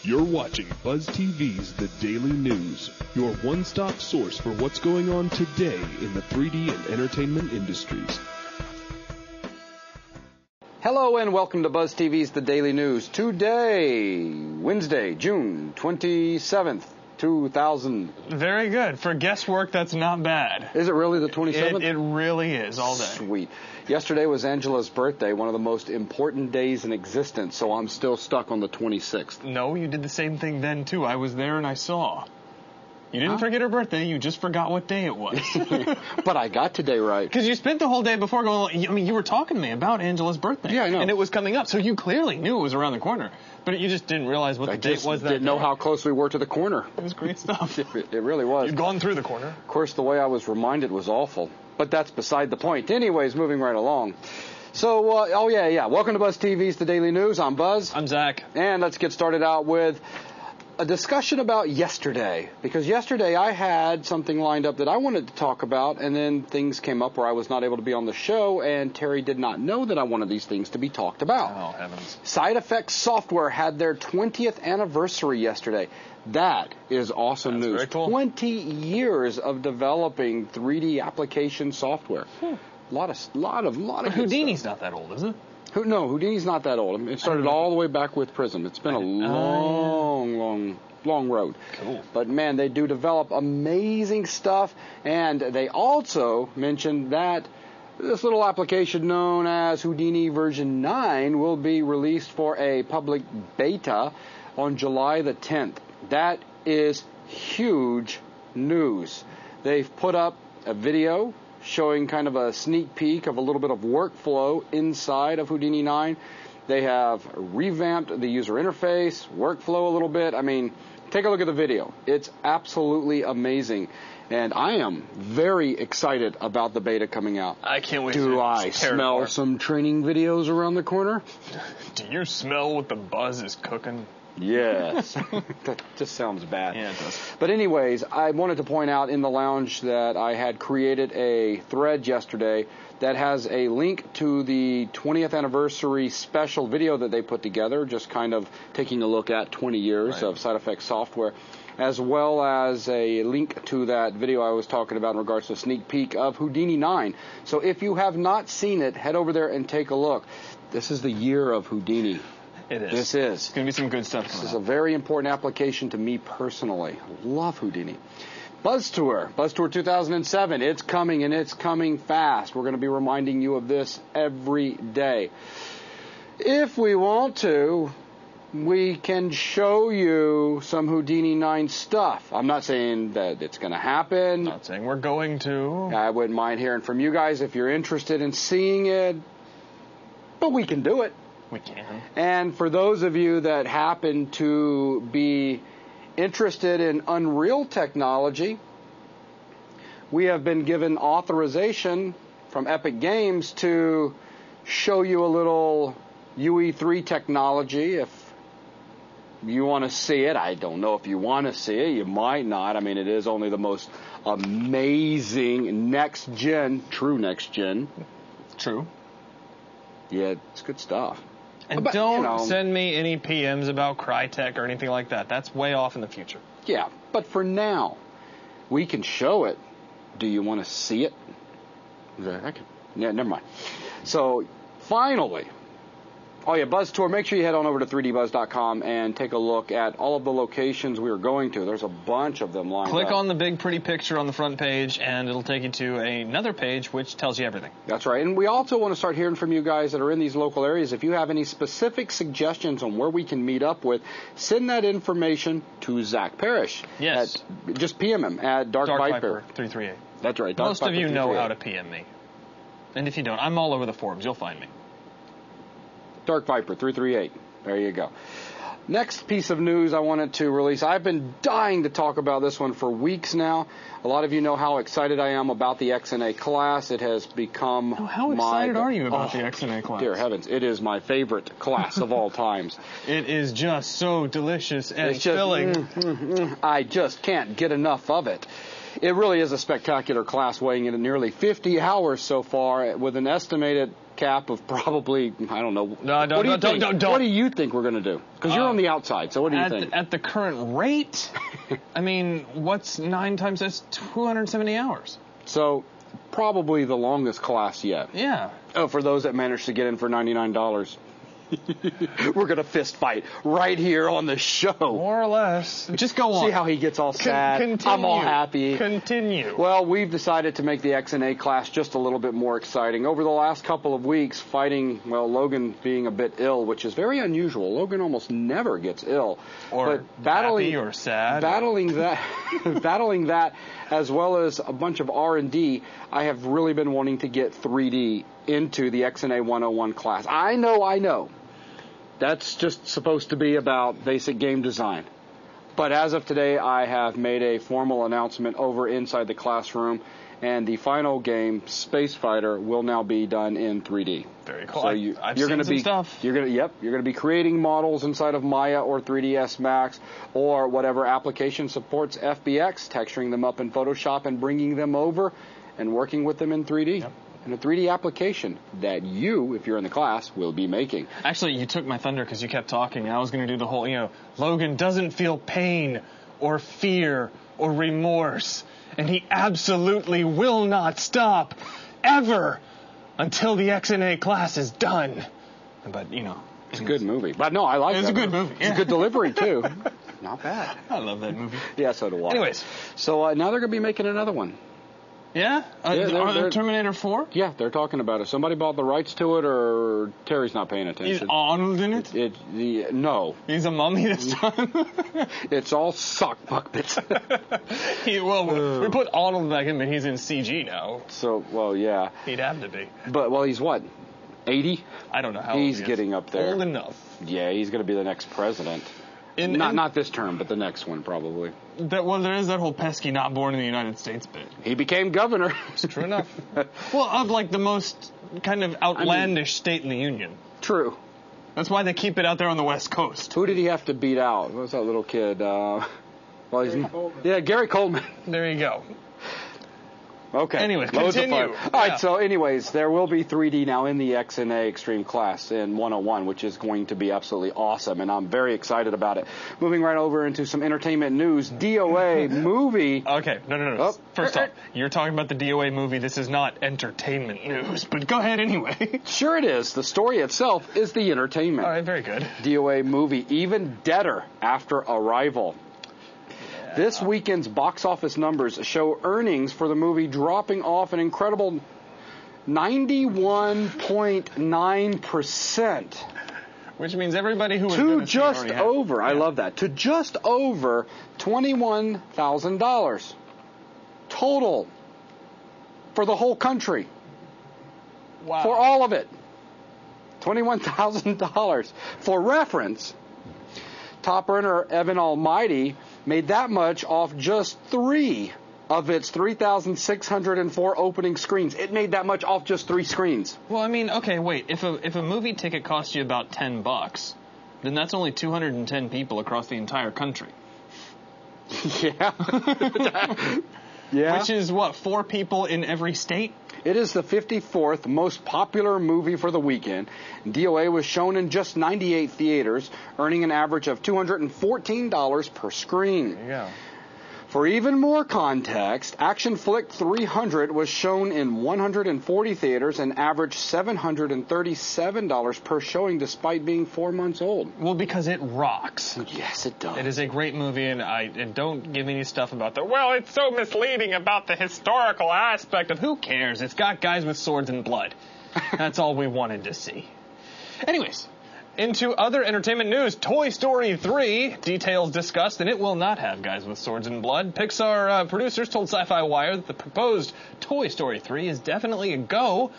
You're watching BuzzTV's The Daily News, your one-stop source for what's going on today in the 3D and entertainment industries. Hello and welcome to BuzzTV's The Daily News. Today, Wednesday, June 27th, 2000. Very good. For guesswork, that's not bad. Is it really the 27th? It really is, all day. Sweet. Yesterday was Angela's birthday, one of the most important days in existence, so I'm still stuck on the 26th. No, you did the same thing then, too. I was there and I saw. You didn't forget her birthday, you just forgot what day it was. But I got today right. Because you spent the whole day before going, I mean, you were talking to me about Angela's birthday. Yeah, I know. And it was coming up, so you clearly knew it was around the corner. But you just didn't realize what the date was that I didn't know day. how close we were to the corner. It was great stuff. It really was. You'd gone through the corner. Of course, the way I was reminded was awful. But that's beside the point. Anyways, moving right along. So, welcome to BuzzTV's The Daily News. I'm Buzz. I'm Zach. And let's get started out with a discussion about yesterday. Because yesterday I had something lined up that I wanted to talk about, and then things came up where I was not able to be on the show, and Terry did not know that I wanted these things to be talked about. Oh, heavens. Side Effects Software had their 20th anniversary yesterday. That is awesome news. Very cool. 20 years of developing 3D application software. A lot of good Houdini's stuff. not that old, is it? No, Houdini's not that old. It started all the way back with Prism. It's been a long road. Cool. But man, they do develop amazing stuff, and they also mentioned that this little application known as Houdini version 9 will be released for a public beta on July the 10th. That is huge news. They've put up a video showing kind of a sneak peek of a little bit of workflow inside of Houdini 9. They have revamped the user interface, workflow a little bit. I mean, take a look at the video. It's absolutely amazing. And I am very excited about the beta coming out. I can't wait Do I smell some training videos around the corner? Do you smell what the Buzz is cooking? Yes. That just sounds bad. Yeah, it does. But anyways, I wanted to point out in the lounge that I had created a thread yesterday that has a link to the 20th anniversary special video that they put together, just kind of taking a look at 20 years of Side Effects Software, as well as a link to that video I was talking about in regards to a sneak peek of Houdini 9. So if you have not seen it, head over there and take a look. This is the year of Houdini. It is. This is. It's going to be some good stuff. This is a very important application to me personally. I love Houdini. Buzz Tour 2007. It's coming, and it's coming fast. We're going to be reminding you of this every day. If we want to, we can show you some Houdini 9 stuff. I'm not saying that it's going to happen. Not saying we're going to. I wouldn't mind hearing from you guys if you're interested in seeing it. But we can do it. We can. And for those of you that happen to be interested in Unreal technology, we have been given authorization from Epic Games to show you a little UE3 technology if you want to see it. I don't know if you want to see it. You might not. I mean, it is only the most amazing next-gen, true next-gen. True. Yeah, it's good stuff. And but, don't send me any PMs about Crytek or anything like that. That's way off in the future. Yeah, but for now, we can show it. Do you want to see it? Yeah, never mind. So, finally, Buzz Tour, make sure you head on over to 3dbuzz.com and take a look at all of the locations we are going to. There's a bunch of them lined up. Click on the big pretty picture on the front page, and it'll take you to another page which tells you everything. That's right. And we also want to start hearing from you guys that are in these local areas. If you have any specific suggestions on where we can meet up with, send that information to Zach Parrish. Yes. Just PM him at Dark Viper 338. That's right. Most of you know how to PM me. And if you don't, I'm all over the forums. You'll find me. Dark Viper 338. There you go. Next piece of news I wanted to release. I've been dying to talk about this one for weeks now. A lot of you know how excited I am about the XNA class. It has become how excited are you about the XNA class? Dear heavens, it is my favorite class of all times. It is just so delicious and filling. I just can't get enough of it. it really is a spectacular class, weighing in at nearly 50 hours so far, with an estimated cap of probably, I don't know. Don't. What do you think we're going to do? Because you're on the outside, so what do you think? At the current rate, I mean, what's 9 times that's 270 hours. So probably the longest class yet. Yeah. Oh, for those that managed to get in for $99. We're going to fist fight right here on the show. More or less. Just go on. See how he gets all sad? Continue. I'm all happy. Continue. Well, we've decided to make the XNA class just a little bit more exciting. Over the last couple of weeks, fighting, well, Logan being a bit ill, which is very unusual. Logan almost never gets ill. Or happy or sad. Battling that, as well as a bunch of R&D, I have really been wanting to get 3D into the XNA 101 class. I know. That's just supposed to be about basic game design. But as of today, I have made a formal announcement over inside the classroom, and the final game, Space Fighter, will now be done in 3D. Very cool. So I've seen some stuff. You're gonna be creating models inside of Maya or 3ds Max or whatever application supports FBX, texturing them up in Photoshop and bringing them over and working with them in 3D. Yep. In a 3D application that you, if you're in the class, will be making. Actually, you took my thunder because you kept talking. I was going to do the whole, Logan doesn't feel pain or fear or remorse, and he absolutely will not stop ever until the XNA class is done. But, it's a good movie. But no, I like it. It's a good movie. It's a good delivery, too. Not bad. I love that movie. Yeah, so do I. Anyways. So now they're going to be making another one. Yeah? Are there Terminator 4? Yeah, they're talking about it. Somebody bought the rights to it, or Terry's not paying attention. Is Arnold in it? No. He's a mummy this time? It's all sock puppets. We put Arnold back in, but he's in CG now. So, well, yeah. He'd have to be. But, well, he's what, 80? I don't know how old he is. He's getting up there. Old enough. Yeah, he's going to be the next president. Not this term, but the next one, probably. There is that whole pesky not born in the United States bit. He became governor. It's true enough. Well, of the most kind of outlandish state in the Union. True. That's why they keep it out there on the West Coast. Who did he have to beat out? What was that little kid? Gary Coleman. There you go. Okay. Anyway, continue. All right, so anyways, there will be 3D now in the XNA Extreme class in 101, which is going to be absolutely awesome, and I'm very excited about it. Moving right over into some entertainment news, DOA movie. Okay, no. Oh. First off, you're talking about the DOA movie. This is not entertainment news, but go ahead anyway. Sure it is. The story itself is the entertainment. All right, very good. DOA movie, even deader after arrival. This weekend's box office numbers show earnings for the movie dropping off an incredible 91.9%. Which means everybody who was to just over, I love that, to just over $21,000 total for the whole country. Wow. For all of it. $21,000. For reference, top earner Evan Almighty made that much off just 3 of its 3,604 opening screens. It made that much off just 3 screens. Well, I mean, okay, wait. If a movie ticket costs you about $10, then that's only 210 people across the entire country. Yeah. Yeah. Which is, 4 people in every state? It is the 54th most popular movie for the weekend. DOA was shown in just 98 theaters, earning an average of $214 per screen. There you go. For even more context, Action Flick 300 was shown in 140 theaters and averaged $737 per showing despite being 4 months old. Well, because it rocks. Yes, it does. It is a great movie, and don't give me any stuff about it's so misleading about the historical aspect of who cares? It's got guys with swords and blood. That's all we wanted to see. Anyways. Into other entertainment news, Toy Story 3, details discussed, and it will not have guys with swords and blood. Pixar producers told Sci-Fi Wire that the proposed Toy Story 3 is definitely a go,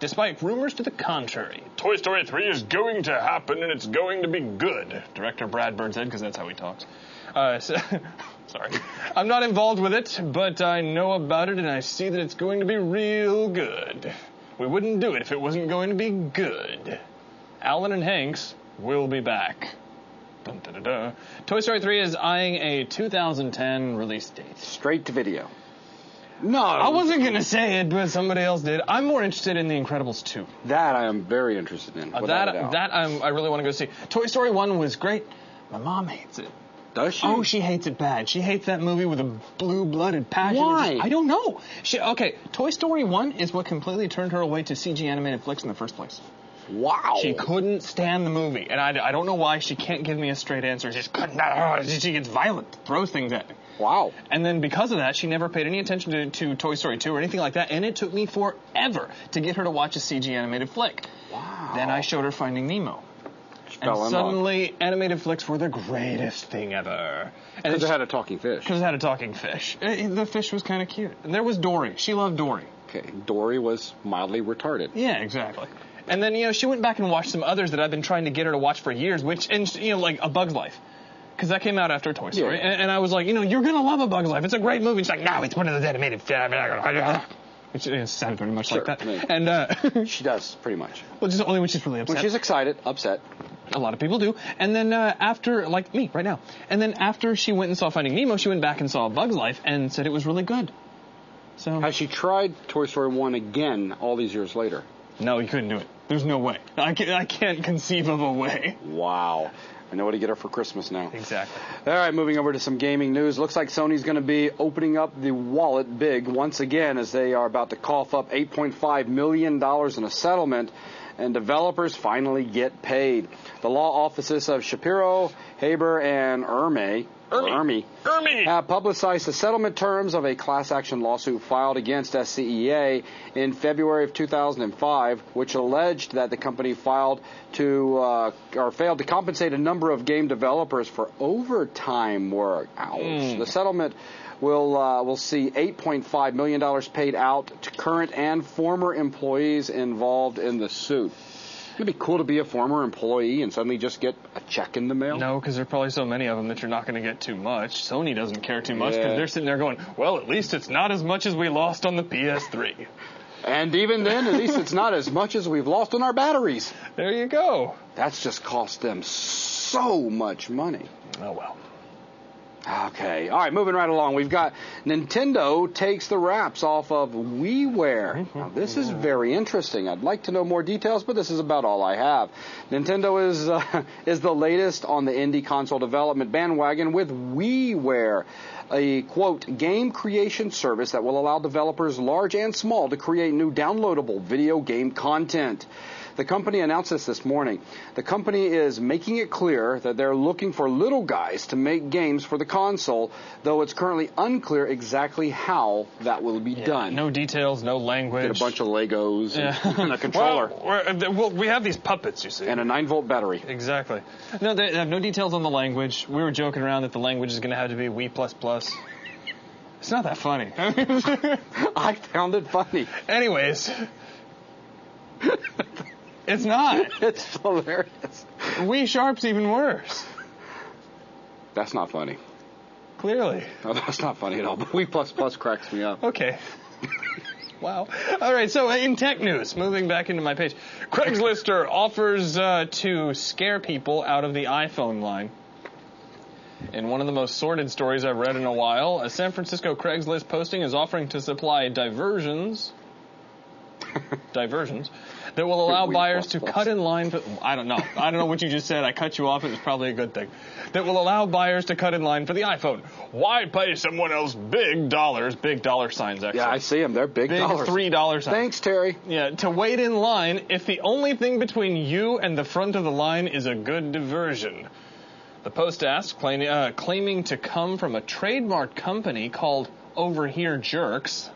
despite rumors to the contrary. Toy Story 3 is going to happen, and it's going to be good, director Brad Bird said, because that's how he talks. Sorry. I'm not involved with it, but I know about it, and I see that it's going to be real good. We wouldn't do it if it wasn't going to be good. Alan and Hanks will be back. Dun, dun, dun, dun. Toy Story 3 is eyeing a 2010 release date. Straight to video. No. I wasn't going to say it, but somebody else did. I'm more interested in The Incredibles 2. That I am very interested in. I really want to go see. Toy Story 1 was great. My mom hates it. Does she? Oh, she hates it bad. She hates that movie with a blue-blooded passion. Why? I don't know. Okay, Toy Story 1 is what completely turned her away to CG animated flicks in the first place. Wow. She couldn't stand the movie, and I don't know why. She can't give me a straight answer. She just couldn't. She gets violent, throws things at me. Wow. And then because of that, she never paid any attention to Toy Story 2 or anything like that, and it took me forever to get her to watch a CG animated flick. Wow. Then I showed her Finding Nemo. And suddenly, animated flicks were the greatest thing ever. Because it had a talking fish. Because it had a talking fish. The fish was kind of cute. And there was Dory. She loved Dory. Okay, Dory was mildly retarded. Yeah, exactly. And then, she went back and watched some others that I've been trying to get her to watch for years, like A Bug's Life. Because that came out after Toy Story. Yeah. And I was like, you're going to love A Bug's Life. It's a great movie. She's like, no, it's one of those animated... It sounded very much like that. And she does, pretty much. Well, just only when she's really upset. When she's excited, upset. A lot of people do. And then after, like me right now, and then after she went and saw Finding Nemo, she went back and saw A Bug's Life and said it was really good. So has she tried Toy Story 1 again all these years later? No, you couldn't do it. There's no way. I can't conceive of a way. Wow. I know what to get her for Christmas now. Exactly. All right, moving over to some gaming news. Looks like Sony's going to be opening up the wallet big once again as they are about to cough up $8.5 million in a settlement, and developers finally get paid. The law offices of Shapiro, Haber, and Ermey have publicized the settlement terms of a class action lawsuit filed against SCEA in February of 2005, which alleged that the company failed to compensate a number of game developers for overtime work. Ouch. The settlement will see $8.5 million paid out to current and former employees involved in the suit. It'd be cool to be a former employee and suddenly just get a check in the mail. No, because there are probably so many of them that you're not going to get too much. Sony doesn't care too much because they're sitting there going, well, at least it's not as much as we lost on the PS3. And even then, at least it's not as much as we've lost on our batteries. There you go. That's just cost them so much money. Oh, well. Okay. All right, moving right along. We've got Nintendo takes the wraps off of WiiWare. Now, this is very interesting. I'd like to know more details, but this is about all I have. Nintendo is the latest on the indie console development bandwagon with WiiWare, a, quote, game creation service that will allow developers large and small to create new downloadable video game content. The company announced this morning. The company is making it clear that they're looking for little guys to make games for the console, though it's currently unclear exactly how that will be done. No details, no language. Get a bunch of Legos and a controller. Well, we have these puppets, you see. And a 9-volt battery. Exactly. No, they have no details on the language. We were joking around that the language is going to have to be Wii++. It's not that funny. I found it funny. Anyways... It's not. It's hilarious. Wii Sharp's even worse. That's not funny. Clearly. No, that's not funny at all. But Wii++ cracks me up. Okay. Wow. All right, so in tech news, moving back into my page, Craigslist offers to scare people out of the iPhone line. In one of the most sordid stories I've read in a while, a San Francisco Craigslist posting is offering to supply diversions that will allow buyers to cut in line for... I don't know what you just said. I cut you off. It was probably a good thing. That will allow buyers to cut in line for the iPhone. Why pay someone else big dollars, big dollar signs, actually? Yeah, I see them. They're big dollars. $3 signs. Thanks, Terry. Yeah, to wait in line if the only thing between you and the front of the line is a good diversion. The post asks, claiming to come from a trademark company called Over Here Jerks.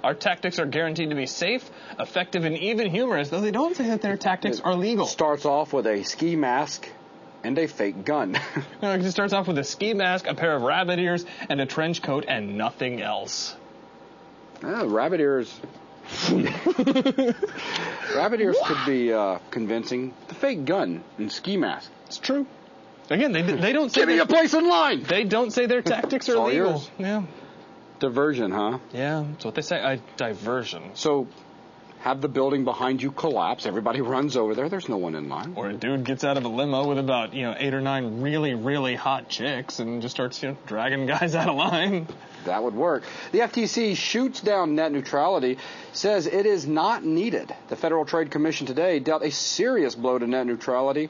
Our tactics are guaranteed to be safe, effective, and even humorous, though they don't say that their tactics are legal. Starts off with a ski mask and a fake gun. No, it starts off with a ski mask, a pair of rabbit ears, and a trench coat, and nothing else. Rabbit ears. Rabbit ears could be convincing. The fake gun and ski mask. It's true. Again, they don't say... Give me a place in line! They don't say their tactics are legal. Yours. Yeah. Diversion, huh? Yeah, that's what they say. A diversion. So, have the building behind you collapse. Everybody runs over there. There's no one in line. Or a dude gets out of a limo with about, 8 or 9 really, really hot chicks and just starts, dragging guys out of line. That would work. The FTC shoots down net neutrality, says it is not needed. The Federal Trade Commission today dealt a serious blow to net neutrality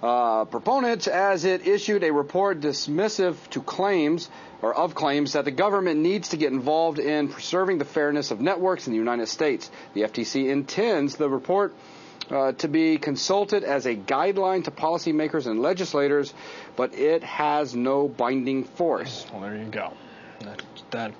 proponents as it issued a report dismissive to claims that the government needs to get involved in preserving the fairness of networks in the United States. The FTC intends the report to be consulted as a guideline to policymakers and legislators, but it has no binding force. Well, there you go. That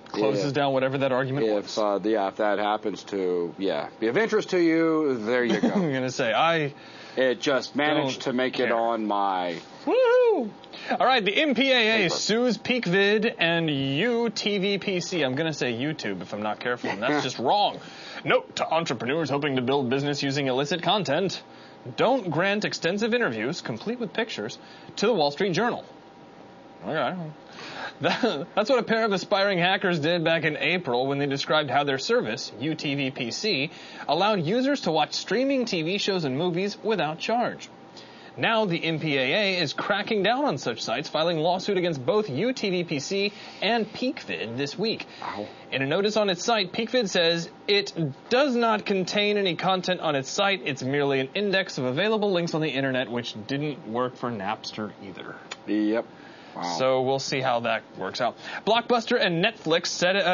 closes down whatever that argument was. If that happens to, be of interest to you, there you go. I'm going to say, It just managed to make it on my... Woohoo! All right, the MPAA sues PeakVid and UTVPC. I'm going to say YouTube if I'm not careful, and that's just wrong. Note to entrepreneurs hoping to build business using illicit content: don't grant extensive interviews, complete with pictures, to the Wall Street Journal. Okay. That's what a pair of aspiring hackers did back in April when they described how their service, UTVPC, allowed users to watch streaming TV shows and movies without charge. Now the MPAA is cracking down on such sites, filing lawsuit against both UTVPC and PeakVid this week. Ow. In a notice on its site, PeakVid says it does not contain any content on its site. It's merely an index of available links on the internet, which didn't work for Napster either. Yep. Wow. So we'll see how that works out. Blockbuster and Netflix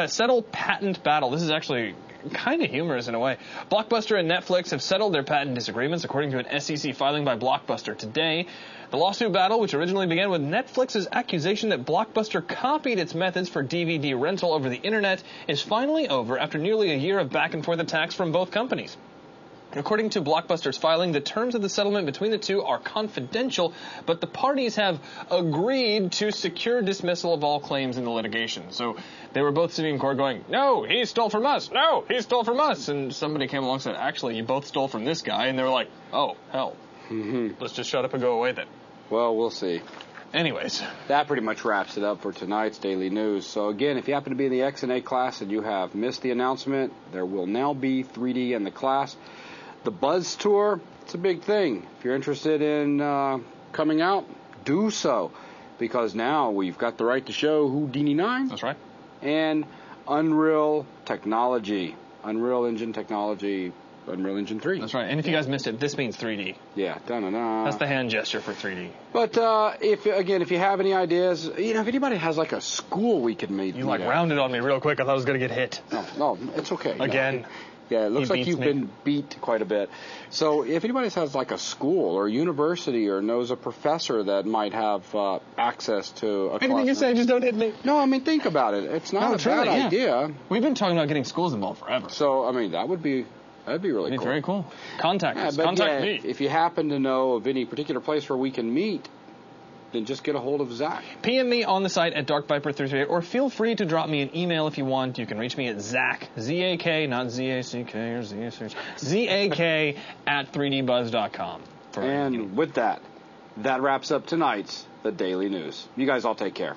settle patent battle. This is actually kind of humorous in a way. Blockbuster and Netflix have settled their patent disagreements, according to an SEC filing by Blockbuster today. The lawsuit battle, which originally began with Netflix's accusation that Blockbuster copied its methods for DVD rental over the internet, is finally over after nearly a year of back-and-forth attacks from both companies. According to Blockbuster's filing, the terms of the settlement between the two are confidential, but the parties have agreed to secure dismissal of all claims in the litigation. So they were both sitting in court going, no, he stole from us. No, he stole from us. And somebody came along and said, actually, you both stole from this guy. And they were like, oh, hell. Let's just shut up and go away then. Well, we'll see. Anyways. That pretty much wraps it up for tonight's Daily News. So again, if you happen to be in the X&A class and you have missed the announcement, there will now be 3D in the class. The Buzz Tour, it's a big thing. If you're interested in coming out, do so. Because now we've got the right to show Houdini 9. That's right. And Unreal technology. Unreal Engine technology, Unreal Engine 3. That's right. And if you guys missed it, this means 3D. Yeah. Da-na-na. That's the hand gesture for 3D. But if you have any ideas, if anybody has like a school we could meet. You rounded on me real quick. I thought I was going to get hit. No, it's okay. Again. No. Yeah, it looks like you've been beat quite a bit. So if anybody has like a school or a university or knows a professor that might have access to a anything you say, just don't hit me. No, think about it. It's not a bad idea. We've been talking about getting schools involved forever. So, that'd be really cool. Very cool. Contact us. Contact me. If you happen to know of any particular place where we can meet, then just get a hold of Zach. PM me on the site at DarkViper338, or feel free to drop me an email if you want. You can reach me at Zach, Z-A-K, not Z-A-C-K or Z-A-C-K, Z-A-K at 3dbuzz.com. And with that wraps up tonight's The Daily News. You guys all take care.